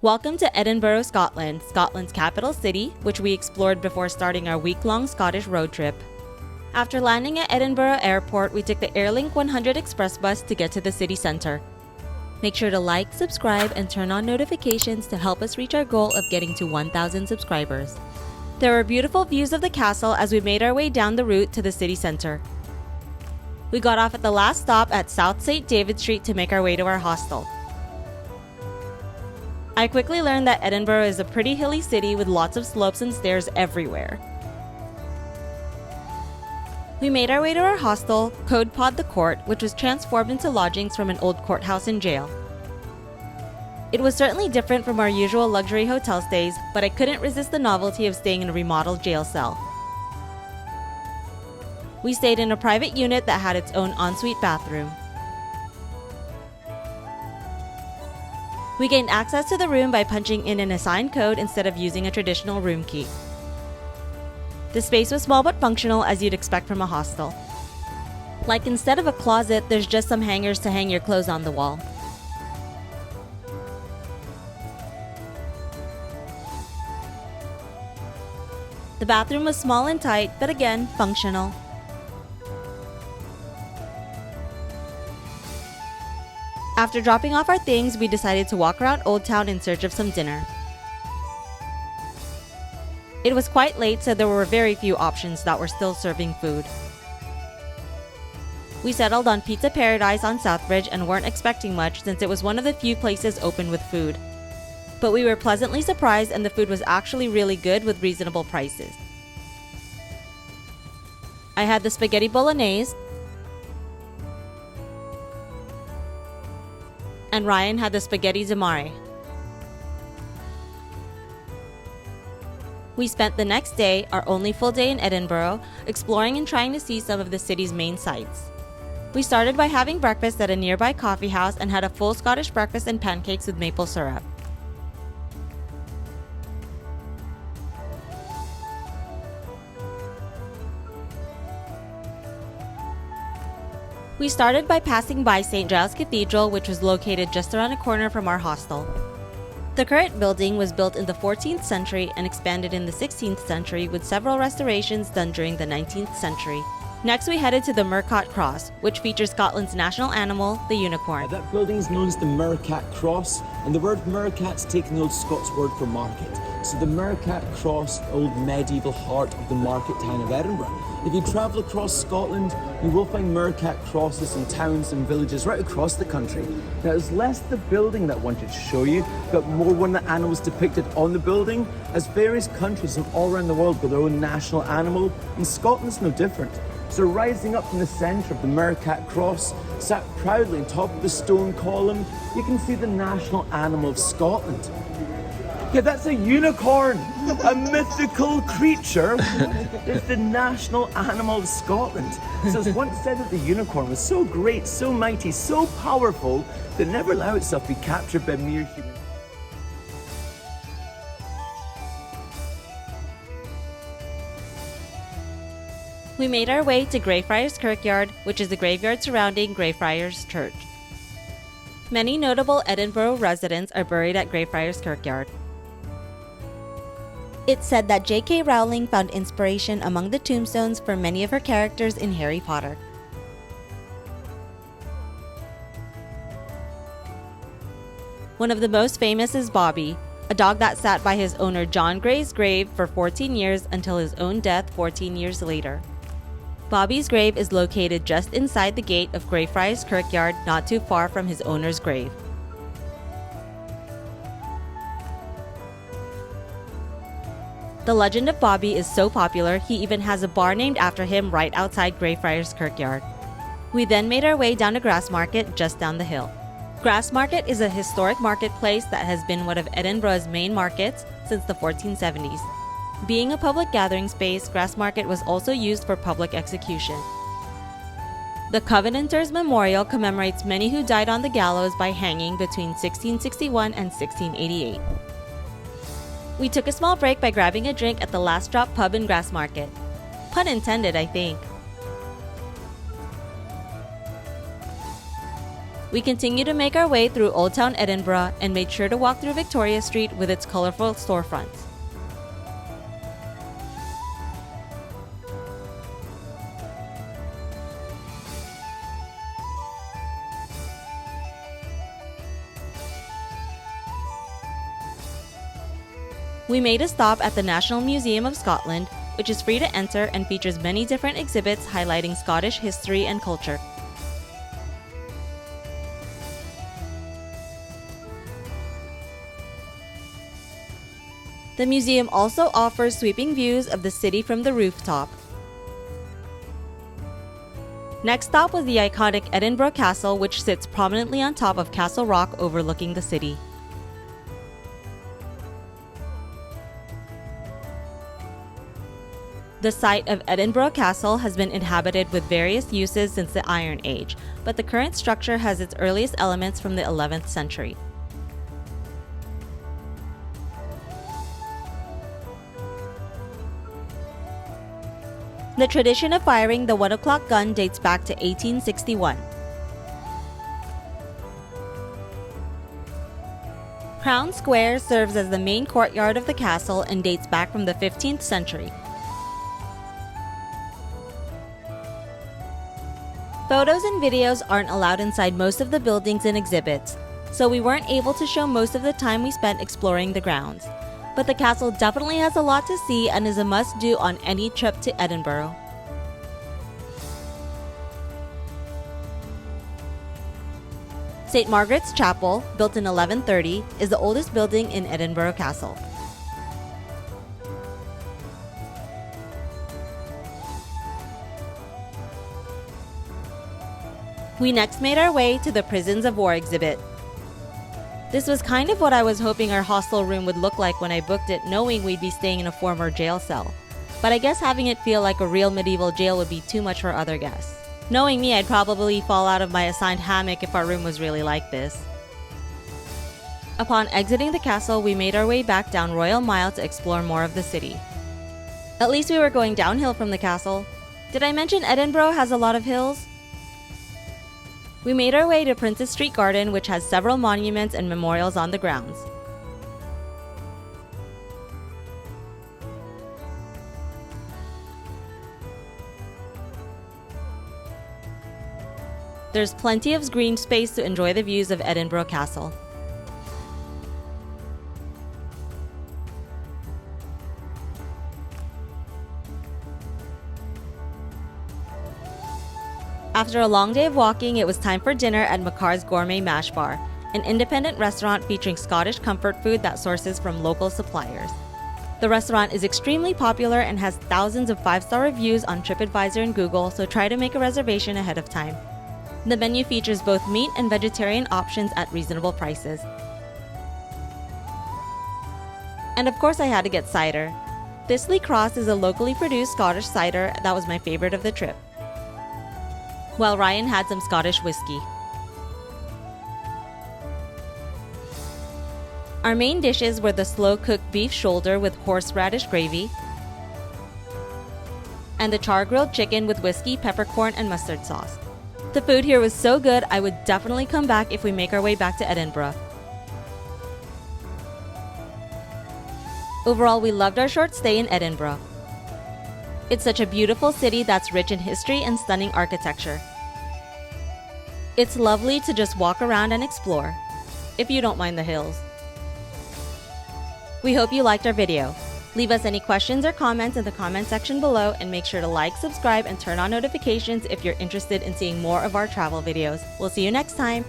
Welcome to Edinburgh, Scotland, Scotland's capital city, which we explored before starting our week-long Scottish road trip. After landing at Edinburgh Airport, we took the Airlink 100 Express bus to get to the city centre. Make sure to like, subscribe, and turn on notifications to help us reach our goal of getting to 1,000 subscribers. There were beautiful views of the castle as we made our way down the route to the city centre. We got off at the last stop at South St. David Street to make our way to our hostel. I quickly learned that Edinburgh is a pretty hilly city with lots of slopes and stairs everywhere. We made our way to our hostel, Code Pod the Court, which was transformed into lodgings from an old courthouse and jail. It was certainly different from our usual luxury hotel stays, but I couldn't resist the novelty of staying in a remodeled jail cell. We stayed in a private unit that had its own ensuite bathroom. We gained access to the room by punching in an assigned code instead of using a traditional room key. The space was small but functional, as you'd expect from a hostel. Like, instead of a closet, there's just some hangers to hang your clothes on the wall. The bathroom was small and tight, but again, functional. After dropping off our things, we decided to walk around Old Town in search of some dinner. It was quite late, so there were very few options that were still serving food. We settled on Pizza Paradise on Southbridge and weren't expecting much since it was one of the few places open with food. But we were pleasantly surprised, and the food was actually really good with reasonable prices. I had the spaghetti bolognese, and Ryan had the spaghetti zamare. We spent the next day, our only full day in Edinburgh, exploring and trying to see some of the city's main sights. We started by having breakfast at a nearby coffee house and had a full Scottish breakfast and pancakes with maple syrup. We started by passing by St. Giles Cathedral, which was located just around a corner from our hostel. The current building was built in the 14th century and expanded in the 16th century, with several restorations done during the 19th century. Next, we headed to the Mercat Cross, which features Scotland's national animal, the unicorn. That building is known as the Mercat Cross, and the word Mercat's taken the old Scots word for market. So the Mercat Cross, the old medieval heart of the market town of Edinburgh. If you travel across Scotland, you will find Mercat crosses in towns and villages right across the country. Now, it's less the building that I wanted to show you, but more one of the animals depicted on the building, as various countries from all around the world got their own national animal, and Scotland's no different. So rising up from the centre of the Mercat Cross, sat proudly on top of the stone column, you can see the national animal of Scotland. Yeah, that's a unicorn, a mythical creature. It's the national animal of Scotland. So it's once said that the unicorn was so great, so mighty, so powerful, that it never allowed itself to be captured by mere humans. We made our way to Greyfriars Kirkyard, which is the graveyard surrounding Greyfriars Church. Many notable Edinburgh residents are buried at Greyfriars Kirkyard. It's said that J.K. Rowling found inspiration among the tombstones for many of her characters in Harry Potter. One of the most famous is Bobby, a dog that sat by his owner John Grey's grave for 14 years until his own death 14 years later. Bobby's grave is located just inside the gate of Greyfriars Kirkyard, not too far from his owner's grave. The legend of Bobby is so popular, he even has a bar named after him right outside Greyfriars Kirkyard. We then made our way down to Grassmarket just down the hill. Grassmarket is a historic marketplace that has been one of Edinburgh's main markets since the 1470s. Being a public gathering space, Grassmarket was also used for public execution. The Covenanters Memorial commemorates many who died on the gallows by hanging between 1661 and 1688. We took a small break by grabbing a drink at the Last Drop pub in Grassmarket. Pun intended, I think. We continued to make our way through Old Town Edinburgh and made sure to walk through Victoria Street with its colorful storefronts. We made a stop at the National Museum of Scotland, which is free to enter and features many different exhibits highlighting Scottish history and culture. The museum also offers sweeping views of the city from the rooftop. Next stop was the iconic Edinburgh Castle, which sits prominently on top of Castle Rock overlooking the city. The site of Edinburgh Castle has been inhabited with various uses since the Iron Age, but the current structure has its earliest elements from the 11th century. The tradition of firing the 1 o'clock gun dates back to 1861. Crown Square serves as the main courtyard of the castle and dates back from the 15th century. Photos and videos aren't allowed inside most of the buildings and exhibits, so we weren't able to show most of the time we spent exploring the grounds. But the castle definitely has a lot to see and is a must-do on any trip to Edinburgh. St. Margaret's Chapel, built in 1130, is the oldest building in Edinburgh Castle. We next made our way to the Prisons of War exhibit. This was kind of what I was hoping our hostel room would look like when I booked it, knowing we'd be staying in a former jail cell. But I guess having it feel like a real medieval jail would be too much for other guests. Knowing me, I'd probably fall out of my assigned hammock if our room was really like this. Upon exiting the castle, we made our way back down Royal Mile to explore more of the city. At least we were going downhill from the castle. Did I mention Edinburgh has a lot of hills? We made our way to Princess Street Garden, which has several monuments and memorials on the grounds. There's plenty of green space to enjoy the views of Edinburgh Castle. After a long day of walking, it was time for dinner at Macar's Gourmet Mash Bar, an independent restaurant featuring Scottish comfort food that sources from local suppliers. The restaurant is extremely popular and has thousands of 5-star reviews on TripAdvisor and Google, so try to make a reservation ahead of time. The menu features both meat and vegetarian options at reasonable prices. And of course I had to get cider. Thistley Cross is a locally produced Scottish cider that was my favorite of the trip, while Ryan had some Scottish whiskey. Our main dishes were the slow-cooked beef shoulder with horseradish gravy and the char-grilled chicken with whiskey, peppercorn, and mustard sauce. The food here was so good, I would definitely come back if we make our way back to Edinburgh. Overall, we loved our short stay in Edinburgh. It's such a beautiful city that's rich in history and stunning architecture. It's lovely to just walk around and explore, if you don't mind the hills. We hope you liked our video. Leave us any questions or comments in the comment section below, and make sure to like, subscribe, and turn on notifications if you're interested in seeing more of our travel videos. We'll see you next time!